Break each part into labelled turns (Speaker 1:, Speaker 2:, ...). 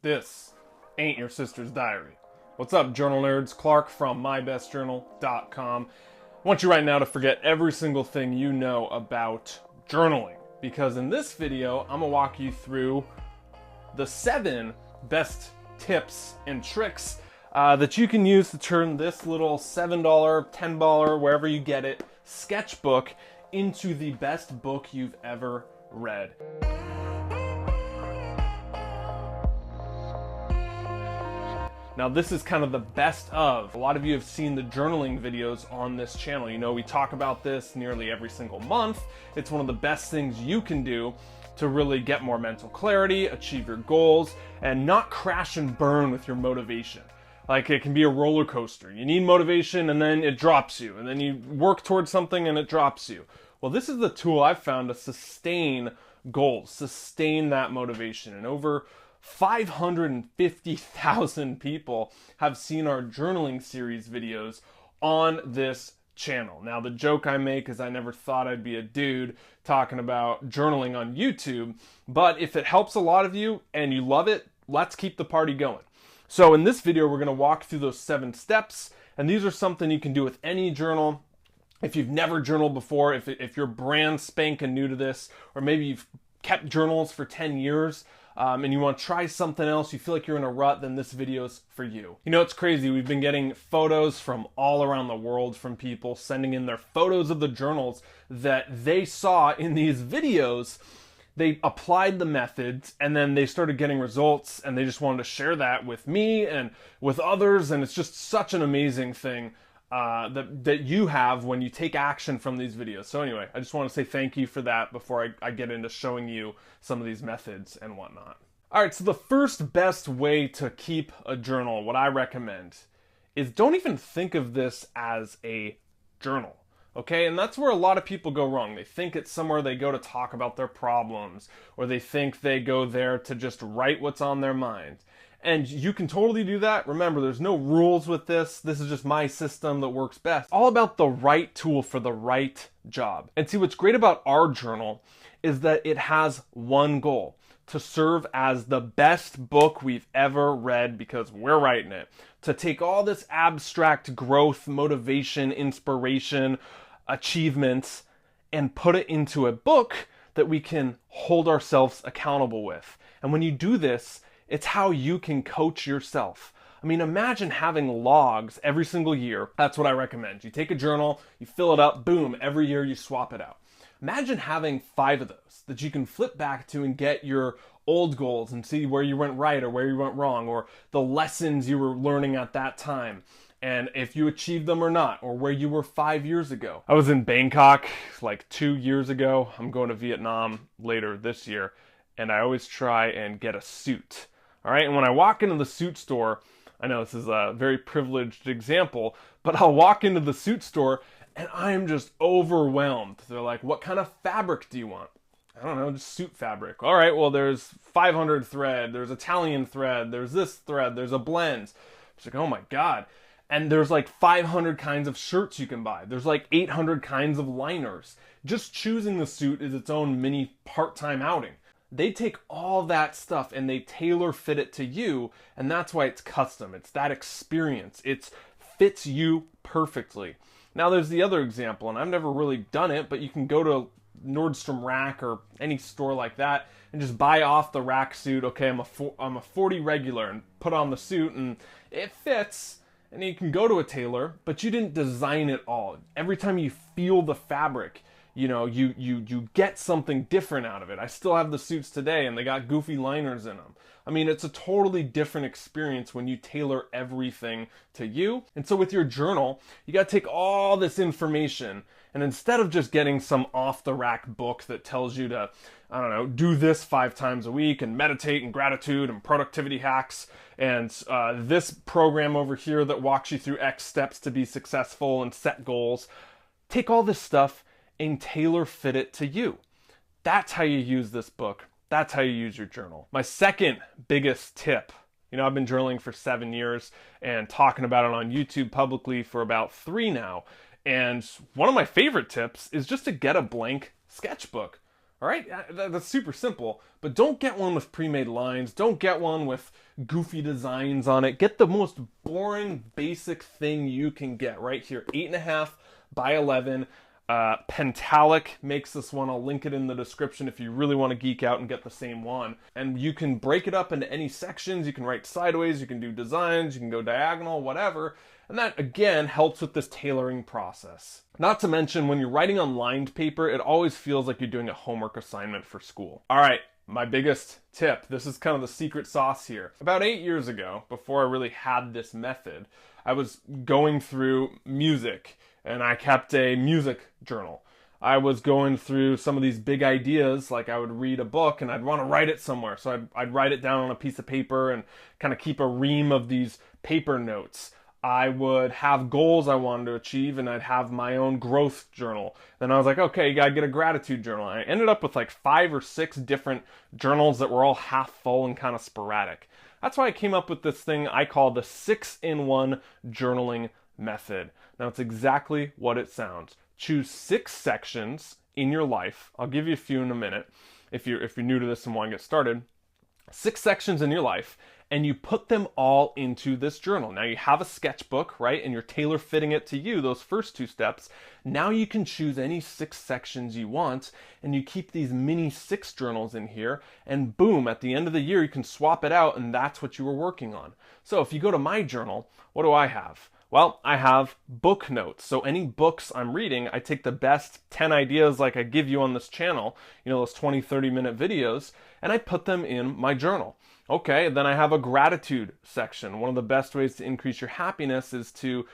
Speaker 1: This ain't your sister's diary. What's up, journal nerds? Clark from mybestjournal.com. I want you right now to forget every single thing you know about journaling, because in this video, I'm gonna walk you through the 7 best tips and tricks that you can use to turn this little $7, $10, wherever you get it, sketchbook into the best book you've ever read. Now this is kind of the best of. A lot of you have seen the journaling videos on this channel. You know, we talk about this nearly every single month. It's one of the best things you can do to really get more mental clarity, achieve your goals, and not crash and burn with your motivation. Like, it can be a roller coaster. You need motivation and then it drops you, and then you work towards something and it drops you. Well, this is the tool I've found to sustain goals, sustain that motivation. And over 550,000 people have seen our journaling series videos on this channel. Now, the joke I make is I never thought I'd be a dude talking about journaling on YouTube, but if it helps a lot of you and you love it, let's keep the party going. So in this video, we're going to walk through those 7 steps, and these are something you can do with any journal. If you've never journaled before, if you're brand spanking new to this, or maybe you've kept journals for 10 years, and you want to try something else, you feel like you're in a rut, then this video's for you. You know, it's crazy. We've been getting photos from all around the world from people sending in their photos of the journals that they saw in these videos. They applied the methods and then they started getting results, and they just wanted to share that with me and with others. And it's just such an amazing thing that you have when you take action from these videos. So anyway, I just want to say thank you for that before I get into showing you some of these methods and whatnot. All right, so the first best way to keep a journal, what I recommend, is don't even think of this as a journal. Okay, and that's where a lot of people go wrong. They think it's somewhere they go to talk about their problems, or they think they go there to just write what's on their mind. And you can totally do that. Remember, there's no rules with this. This is just my system that works best. All about the right tool for the right job. And see, what's great about our journal is that it has one goal: to serve as the best book we've ever read, because we're writing it. To take all this abstract growth, motivation, inspiration, achievements, and put it into a book that we can hold ourselves accountable with. And when you do this, it's how you can coach yourself. I mean, imagine having logs every single year. That's what I recommend. You take a journal, you fill it up, boom, every year you swap it out. Imagine having 5 of those that you can flip back to and get your old goals and see where you went right or where you went wrong, or the lessons you were learning at that time, and if you achieved them or not, or where you were 5 years ago. I was in Bangkok like 2 years ago. I'm going to Vietnam later this year, and I always try and get a suit. All right, and when I walk into the suit store, I know this is a very privileged example, but I'll walk into the suit store and I am just overwhelmed. They're like, what kind of fabric do you want? I don't know, just suit fabric. All right, well, there's 500 thread, there's Italian thread, there's this thread, there's a blend. It's like, oh my God. And there's like 500 kinds of shirts you can buy. There's like 800 kinds of liners. Just choosing the suit is its own mini part-time outing. They take all that stuff and they tailor fit it to you, and that's why it's custom. It's that experience. It fits you perfectly. Now there's the other example, and I've never really done it, but you can go to Nordstrom Rack or any store like that and just buy off the rack suit. Okay, I'm a 40 regular, and put on the suit and it fits. And you can go to a tailor, but you didn't design it all. Every time you feel the fabric, you know, you get something different out of it. I still have the suits today, and they got goofy liners in them. I mean, it's a totally different experience when you tailor everything to you. And so with your journal, you got to take all this information, and instead of just getting some off-the-rack book that tells you to, I don't know, do this 5 times a week and meditate and gratitude and productivity hacks, and this program over here that walks you through X steps to be successful and set goals, take all this stuff and tailor fit it to you. That's how you use this book. That's how you use your journal. My second biggest tip, you know, I've been journaling for 7 years and talking about it on YouTube publicly for about 3 now. And one of my favorite tips is just to get a blank sketchbook. All right, that's super simple, but don't get one with pre-made lines. Don't get one with goofy designs on it. Get the most boring, basic thing you can get right here. 8.5 by 11. Pentalic makes this one. I'll link it in the description if you really want to geek out and get the same one. And you can break it up into any sections. You can write sideways, you can do designs, you can go diagonal, whatever. And that, again, helps with this tailoring process. Not to mention, when you're writing on lined paper, it always feels like you're doing a homework assignment for school. All right, my biggest tip. This is kind of the secret sauce here. About 8 years ago, before I really had this method, I was going through music, and I kept a music journal. I was going through some of these big ideas, like I would read a book and I'd want to write it somewhere. So I'd write it down on a piece of paper and kind of keep a ream of these paper notes. I would have goals I wanted to achieve, and I'd have my own growth journal. Then I was like, okay, you gotta get a gratitude journal. I ended up with like 5 or 6 different journals that were all half full and kind of sporadic. That's why I came up with this thing I call the 6-in-1 journaling method. Now, it's exactly what it sounds. Choose 6 sections in your life. I'll give you a few in a minute if you're new to this and want to get started. 6 sections in your life, and you put them all into this journal. Now you have a sketchbook, right? And you're tailor fitting it to you, those first 2 steps. Now you can choose any 6 sections you want, and you keep these mini 6 journals in here, and boom, at the end of the year, you can swap it out, and that's what you were working on. So if you go to my journal, what do I have? Well, I have book notes. So any books I'm reading, I take the best 10 ideas like I give you on this channel, those 20, 30-minute videos, and I put them in my journal. Okay, then I have a gratitude section. One of the best ways to increase your happiness is to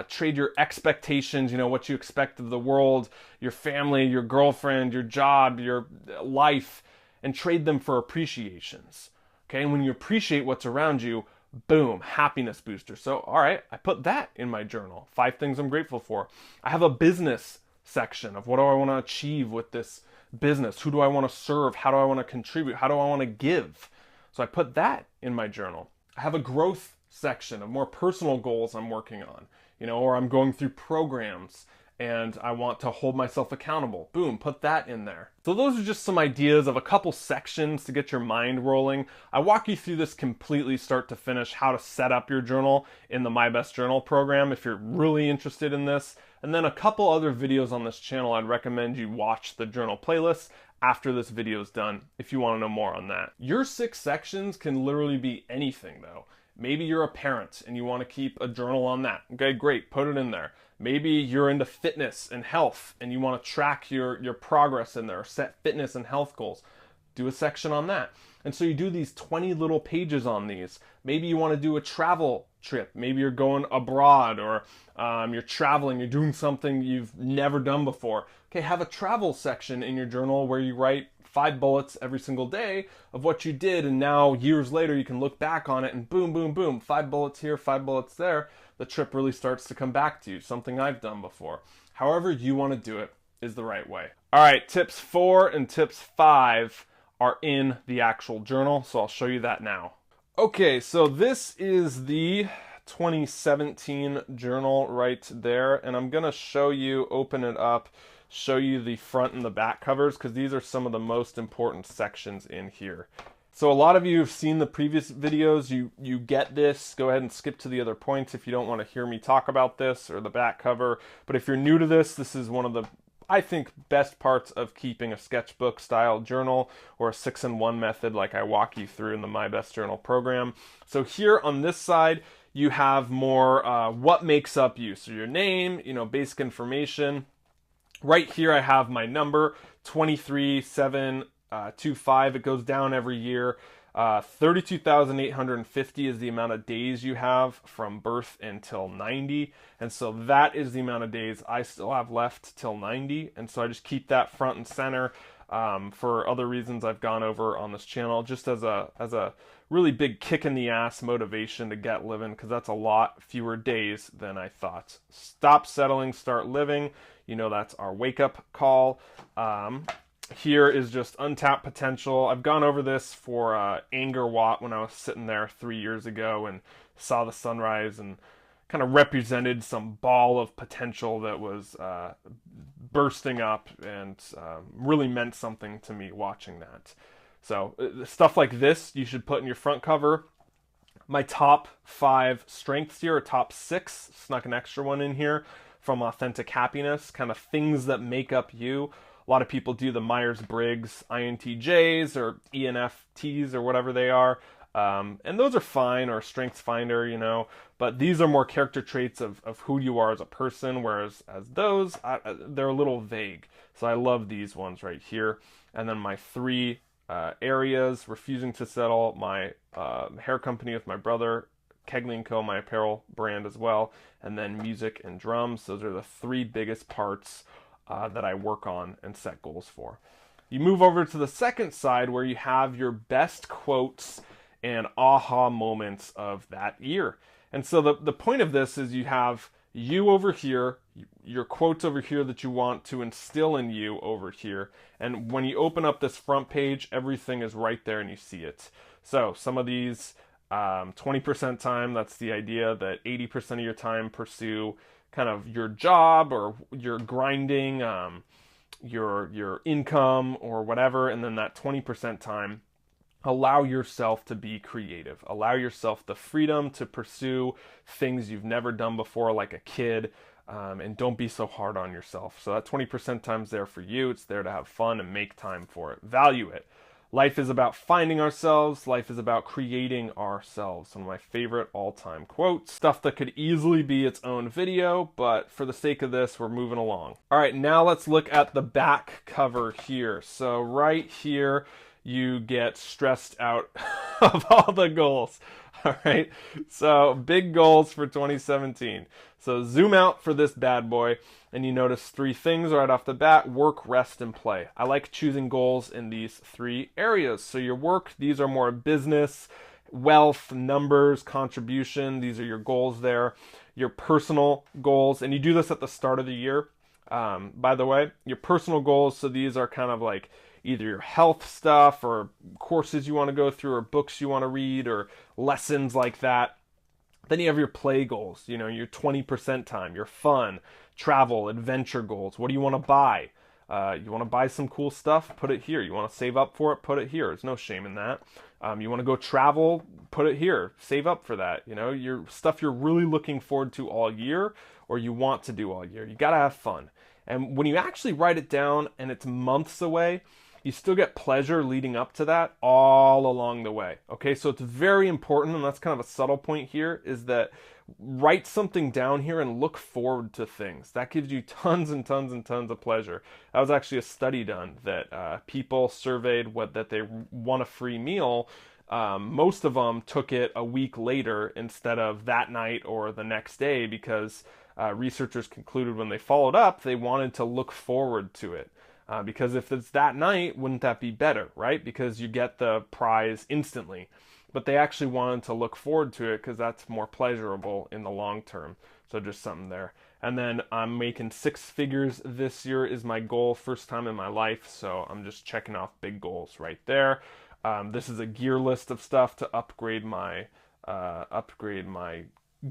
Speaker 1: trade your expectations, what you expect of the world, your family, your girlfriend, your job, your life, and trade them for appreciations. Okay, and when you appreciate what's around you, boom, happiness booster. So, all right, I put that in my journal. 5 things I'm grateful for. I have a business section of what do I want to achieve with this business? Who do I want to serve? How do I want to contribute? How do I want to give? So I put that in my journal. I have a growth section of more personal goals I'm working on, or I'm going through programs and I want to hold myself accountable. Boom, put that in there. So those are just some ideas of a couple sections to get your mind rolling. I walk you through this completely start to finish, how to set up your journal in the My Best Journal program if you're really interested in this. And then a couple other videos on this channel, I'd recommend you watch the journal playlist after this video is done if you want to know more on that. Your 6 sections can literally be anything though. Maybe you're a parent and you want to keep a journal on that. Okay, great, put it in there. Maybe you're into fitness and health and you want to track your progress in there, set fitness and health goals. Do a section on that. And so you do these 20 little pages on these. Maybe you want to do a travel trip. Maybe you're going abroad or you're traveling, you're doing something you've never done before. Okay, have a travel section in your journal where you write 5 bullets every single day of what you did, and now years later you can look back on it and boom, boom, boom, 5 bullets here, 5 bullets there. The trip really starts to come back to you, something I've done before. However you want to do it is the right way. All right, tips 4 and tips 5 are in the actual journal, so I'll show you that now. Okay, so this is the 2017 journal right there, and I'm gonna show you, open it up, show you the front and the back covers because these are some of the most important sections in here. So a lot of you have seen the previous videos, you get this. Go ahead and skip to the other points if you don't want to hear me talk about this or the back cover. But if you're new to this, this is one of the, I think, best parts of keeping a sketchbook style journal or a 6-in-1 method like I walk you through in the My Best Journal program. So here on this side, you have more what makes up you. So your name, basic information. Right here I have my number, 23725. It goes down every year. 32,850 is the amount of days you have from birth until 90. And so that is the amount of days I still have left till 90. And so I just keep that front and center for other reasons I've gone over on this channel, just as a really big kick in the ass motivation to get living, because that's a lot fewer days than I thought. Stop settling, start living. That's our wake up call. Here is just untapped potential. I've gone over this for Anger Watt when I was sitting there 3 years ago and saw the sunrise and kind of represented some ball of potential that was bursting up, and really meant something to me watching that. So stuff like this you should put in your front cover. My top 5 strengths here, or top 6, snuck an extra one in here from Authentic Happiness, kind of things that make up you. A lot of people do the Myers-Briggs INTJs or ENFTs or whatever they are. And those are fine, or Strengths Finder, you know, but these are more character traits of who you are as a person, whereas those, they're a little vague. So I love these ones right here. And then my 3 areas: refusing to settle, my hair company with my brother, Kegley & Co., my apparel brand as well, and then music and drums. Those are the 3 biggest parts that I work on and set goals for. You move over to the second side where you have your best quotes and aha moments of that year. And so the point of this is you have you over here, your quotes over here that you want to instill in you over here. And when you open up this front page, everything is right there and you see it. So some of these, 20% time, that's the idea that 80% of your time pursue kind of your job or your grinding, your income or whatever. And then that 20% time, allow yourself to be creative. Allow yourself the freedom to pursue things you've never done before, like a kid, and don't be so hard on yourself. So that 20% time's there for you. It's there to have fun and make time for it. Value it. Life is about finding ourselves. Life is about creating ourselves. One of my favorite all-time quotes. Stuff that could easily be its own video, but for the sake of this, we're moving along. All right, now let's look at the back cover here. So right here, you get stressed out of all the goals. All right, so big goals for 2017. So zoom out for this bad boy, and you notice 3 things right off the bat: work, rest, and play. I like choosing goals in these 3 areas. So your work, these are more business, wealth, numbers, contribution. These are your goals there. Your personal goals, and you do this at the start of the year. By the way, your personal goals, so these are kind of like either your health stuff or courses you want to go through or books you want to read or lessons like that. Then you have your play goals, you know, your 20% time, your fun, travel, adventure goals. What do you want to buy? You want to buy some cool stuff? Put it here. You want to save up for it? Put it here. There's no shame in that. You want to go travel? Put it here. Save up for that. You know, your stuff you're really looking forward to all year, or you want to do all year. You got to have fun. And when you actually write it down and it's months away, you still get pleasure leading up to that all along the way. Okay, so it's very important, and that's kind of a subtle point here, is that write something down here and look forward to things. That gives you tons and tons and tons of pleasure. That was actually a study done that people surveyed that they want a free meal. Most of them took it a week later instead of that night or the next day, because researchers concluded when they followed up, they wanted to look forward to it. Because if it's that night, wouldn't that be better, right? Because you get the prize instantly. But they actually wanted to look forward to it because that's more pleasurable in the long term. So just something there. And then I'm making 6 figures this year is my goal, first time in my life. So I'm just checking off big goals right there. This is a gear list of stuff to upgrade my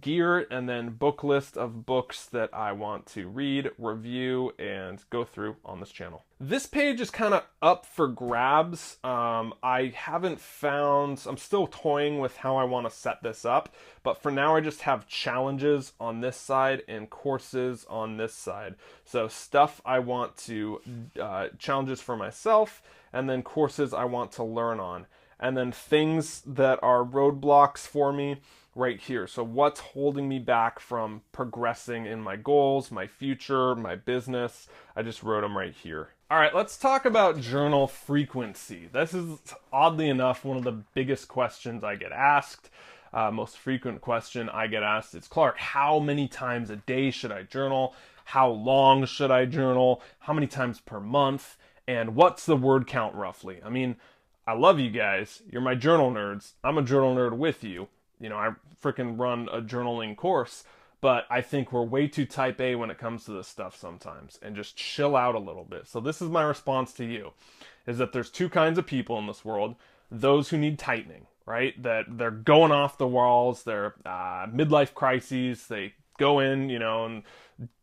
Speaker 1: gear, and then book list of books that I want to read, review, and go through on this channel. This page is kind of up for grabs. I haven't found, I'm still toying with how I want to set this up, but for now I just have challenges on this side and courses on this side. So stuff I want to, challenges for myself, and then courses I want to learn on. And then things that are roadblocks for me right here. So what's holding me back from progressing in my goals, my future, my business? I just wrote them right here. All right, let's talk about journal frequency. This is, oddly enough, one of the biggest questions I get asked. Most frequent question I get asked is, Clark, how many times a day should I journal? How long should I journal? How many times per month? And what's the word count roughly? I mean, I love you guys. You're my journal nerds. I'm a journal nerd with you. You know, I freaking run a journaling course, but I think we're way too type A when it comes to this stuff sometimes, and just chill out a little bit. So this is my response to you, is that there's 2 kinds of people in this world. Those who need tightening, right? That they're going off the walls, they're midlife crises, they go in, and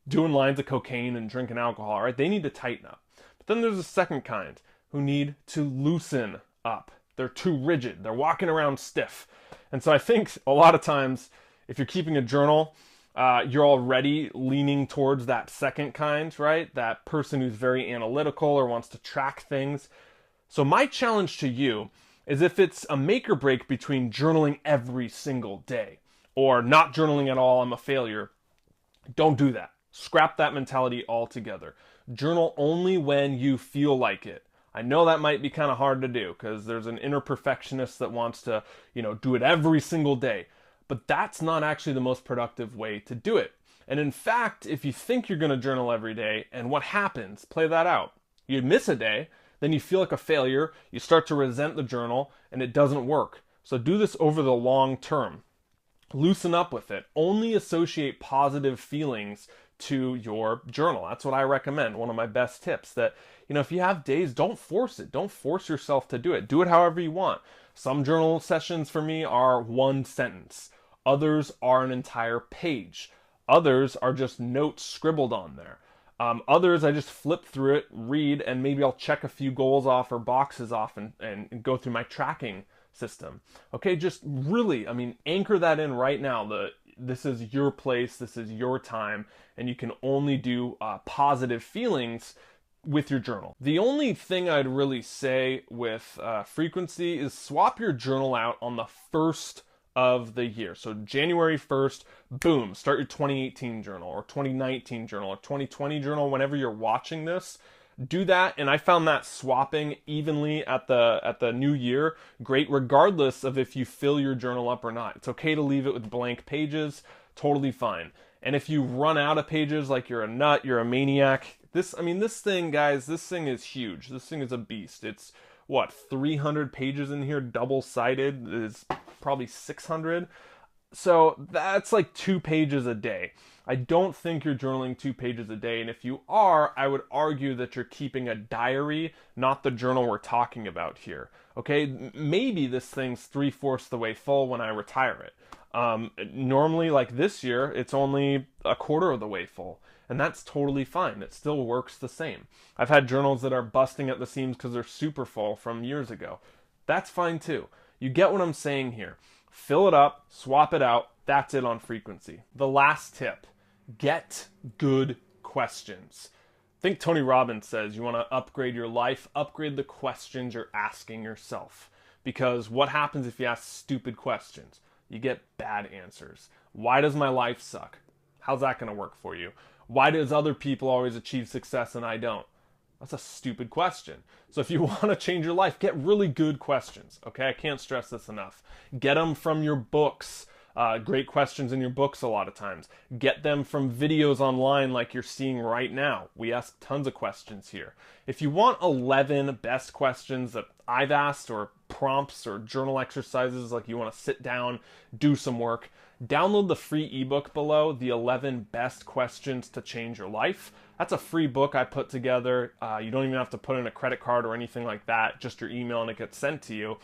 Speaker 1: doing lines of cocaine and drinking alcohol, right? They need to tighten up. But then there's a second kind who need to loosen up. They're too rigid. They're walking around stiff. And so I think a lot of times, if you're keeping a journal, you're already leaning towards that second kind, right? That person who's very analytical or wants to track things. So my challenge to you is, if it's a make or break between journaling every single day or not journaling at all, I'm a failure, don't do that. Scrap that mentality altogether. Journal only when you feel like it. I know that might be kind of hard to do because there's an inner perfectionist that wants to, do it every single day. But that's not actually the most productive way to do it. And in fact, if you think you're going to journal every day, and what happens, play that out. You miss a day, then you feel like a failure, you start to resent the journal, and it doesn't work. So do this over the long term. Loosen up with it. Only associate positive feelings to your journal. That's what I recommend. One of my best tips, that, if you have days, don't force it. Don't force yourself to do it. Do it however you want. Some journal sessions for me are one sentence. Others are an entire page. Others are just notes scribbled on there. Others, I just flip through it, read, and maybe I'll check a few goals off or boxes off and go through my tracking system. Okay, just really, anchor that in right now. This is your place, this is your time, and you can only do positive feelings with your journal. The only thing I'd really say with frequency is swap your journal out on the first of the year. So January 1st, boom, start your 2018 journal or 2019 journal or 2020 journal. Whenever you're watching this, do that. And I found that swapping evenly at the new year great, regardless of if you fill your journal up or not. It's okay to leave it with blank pages, totally fine. And if you run out of pages like you're a nut, you're a maniac, this thing, guys, this thing is huge. This thing is a beast. It's 300 pages in here, double-sided. Is probably 600. So that's like 2 pages a day. I don't think you're journaling 2 pages a day. And if you are, I would argue that you're keeping a diary, not the journal we're talking about here. Okay, maybe this thing's 3/4 the way full when I retire it. Normally, like this year, it's only 1/4 of the way full. And that's totally fine. It still works the same. I've had journals that are busting at the seams because they're super full from years ago. That's fine too. You get what I'm saying here. Fill it up, swap it out. That's it on frequency. The last tip, get good questions. I think Tony Robbins says you want to upgrade your life, upgrade the questions you're asking yourself. Because what happens if you ask stupid questions? You get bad answers. Why does my life suck? How's that going to work for you? Why does other people always achieve success and I don't? That's a stupid question. So if you want to change your life, get really good questions. Okay, I can't stress this enough. Get them from your books. Great questions in your books a lot of times. Get them from videos online like you're seeing right now. We ask tons of questions here. If you want 11 best questions that I've asked, or prompts or journal exercises, like you want to sit down, do some work, download the free ebook below, the 11 best questions to change your life. That's a free book I put together. You don't even have to put in a credit card or anything like that, just your email and it gets sent to you.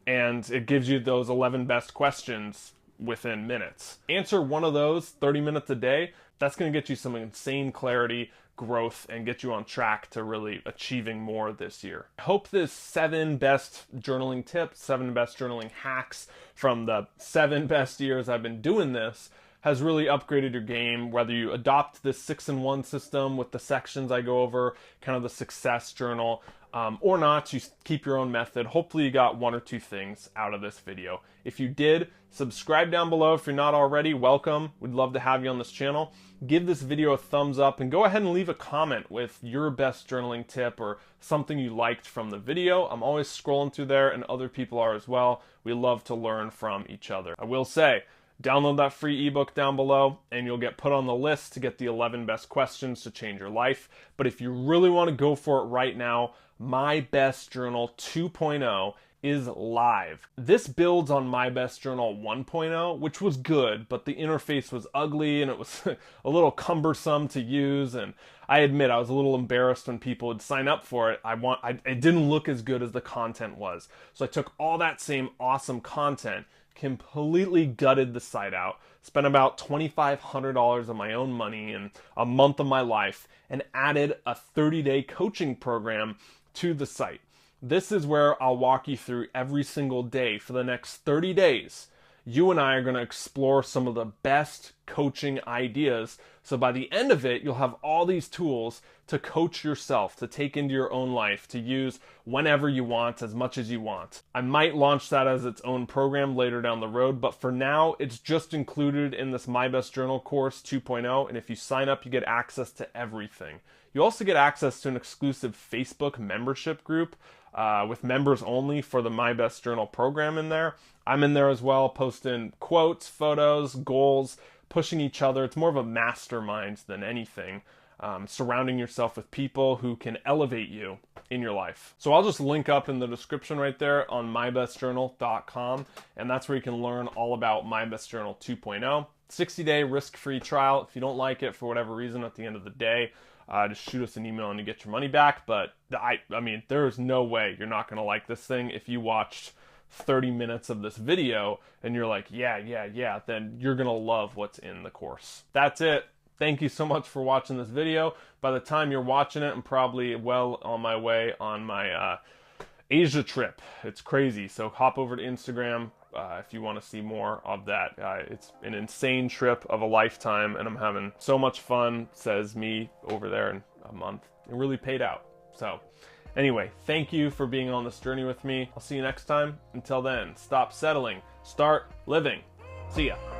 Speaker 1: And it gives you those 11 best questions within minutes. Answer one of those 30 minutes a day. That's going to get you some insane clarity, growth, and get you on track to really achieving more this year. I hope this 7 best journaling tips, 7 best journaling hacks from the 7 best years I've been doing this has really upgraded your game, whether you adopt this 6-in-1 system with the sections I go over, kind of the success journal, or not, you keep your own method. Hopefully you got 1 or 2 things out of this video. If you did, subscribe down below if you're not already. Welcome. We'd love to have you on this channel. Give this video a thumbs up and go ahead and leave a comment with your best journaling tip or something you liked from the video. I'm always scrolling through there and other people are as well. We love to learn from each other. I will say, download that free ebook down below and you'll get put on the list to get the 11 best questions to change your life. But if you really want to go for it right now, My Best Journal 2.0 is live. This builds on My Best Journal 1.0, which was good, but the interface was ugly and it was a little cumbersome to use. And I admit I was a little embarrassed when people would sign up for it. It didn't look as good as the content was. So I took all that same awesome content, completely gutted the site out, spent about $2,500 of my own money and a month of my life, and added a 30-day coaching program to the site. This is where I'll walk you through every single day for the next 30 days. You and I are going to explore some of the best coaching ideas. So by the end of it, you'll have all these tools to coach yourself, to take into your own life, to use whenever you want, as much as you want. I might launch that as its own program later down the road, but for now, it's just included in this My Best Journal course 2.0. And if you sign up, you get access to everything. You also get access to an exclusive Facebook membership group with members only for the My Best Journal program in there. I'm in there as well, posting quotes, photos, goals, pushing each other. It's more of a mastermind than anything. Surrounding yourself with people who can elevate you in your life. So I'll just link up in the description right there on mybestjournal.com, and that's where you can learn all about My Best Journal 2.0. 60-day risk-free trial. If you don't like it for whatever reason at the end of the day, just shoot us an email and you get your money back. But I mean, there is no way you're not going to like this thing. If you watched 30 minutes of this video and you're like, yeah, then you're going to love what's in the course. That's it. Thank you so much for watching this video. By the time you're watching it, I'm probably well on my way on my Asia trip. It's crazy. So hop over to Instagram if you want to see more of that. It's an insane trip of a lifetime, and I'm having so much fun, says me over there in a month. It really paid out. So anyway, thank you for being on this journey with me. I'll see you next time. Until then, stop settling, start living. See ya.